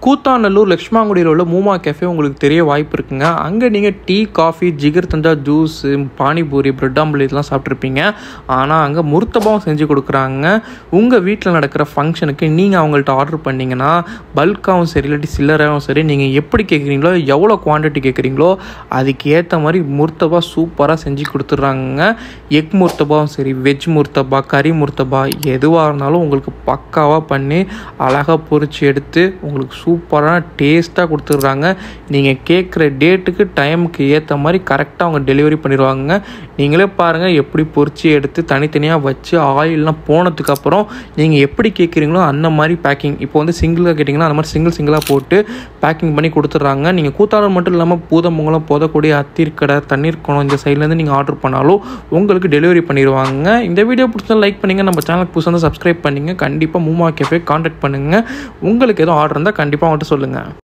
கூத்தாநல்லூர் லக்ஷ்மாங்குடியில் உள்ள மூமா கேஃபே உங்களுக்கு தெரிய வாய்ப்பு இருக்குங்க. அங்கே நீங்கள் டீ, காஃபி, ஜிகர் தந்தா ஜூஸு, பானிபூரி, பிரெட் ஆம்லேட் இதெல்லாம் சாப்பிட்ருப்பீங்க. ஆனால் அங்கே முர்த்தபாவும் செஞ்சு கொடுக்குறாங்க. உங்கள் வீட்டில் நடக்கிற ஃபங்க்ஷனுக்கு நீங்கள் அவங்கள்ட்ட ஆர்டர் பண்ணிங்கன்னா பல்காகவும் சரி இல்லாட்டி சில்லராகவும் சரி நீங்கள் எப்படி கேட்குறீங்களோ எவ்வளோ குவான்டிட்டி கேட்குறீங்களோ அதுக்கு ஏற்ற மாதிரி முர்த்தபா சூப்பராக செஞ்சு கொடுத்துட்றாங்க. எக் முர்த்தபாவும் சரி, வெஜ் முர்த்தபா, கறி முர்த்தபா எதுவாக இருந்தாலும் உங்களுக்கு பக்காவாக பண்ணி அழகாக பொரிச்சு எடுத்து உங்களுக்கு சூப்பரான டேஸ்ட்டாக கொடுத்துட்றாங்க. நீங்கள் கேட்குற டேட்டுக்கு டைமுக்கு ஏற்ற மாதிரி கரெக்டாக அவங்க டெலிவரி பண்ணிடுவாங்க. நீங்களே பாருங்கள் எப்படி பொரிச்சு எடுத்து தனித்தனியாக வச்சு ஆயிலெலாம் போனதுக்கப்புறம் நீங்கள் எப்படி கேட்குறீங்களோ அந்த மாதிரி பேக்கிங். இப்போ வந்து சிங்கிளாக கேட்டிங்கன்னா அந்த மாதிரி சிங்கிளாக போட்டு பேக்கிங் பண்ணி கொடுத்துட்றாங்க. நீங்கள் கூத்தாநல்லூர் மட்டும் இல்லாமல் பூதமங்கலம், போதக்கூடிய அத்திர்கடை, தண்ணீர் குளம் இந்த சைட்லேருந்து நீங்கள் ஆர்டர் பண்ணாலும் உங்களுக்கு டெலிவரி பண்ணிடுவாங்க. இந்த வீடியோ பிடிச்சா லைக் பண்ணுங்கள், நம்ம சேனலுக்கு புதுசாக சப்ஸ்கிரைப் பண்ணிங்க. கண்டிப்பாக மூமா கேஃபே கான்டாக்ட் பண்ணுங்கள். உங்களுக்கு எதுவும் ஆர்டர் இருந்தால் கண்டிப்பாக அவங்கள்ட்ட சொல்லுங்கள்.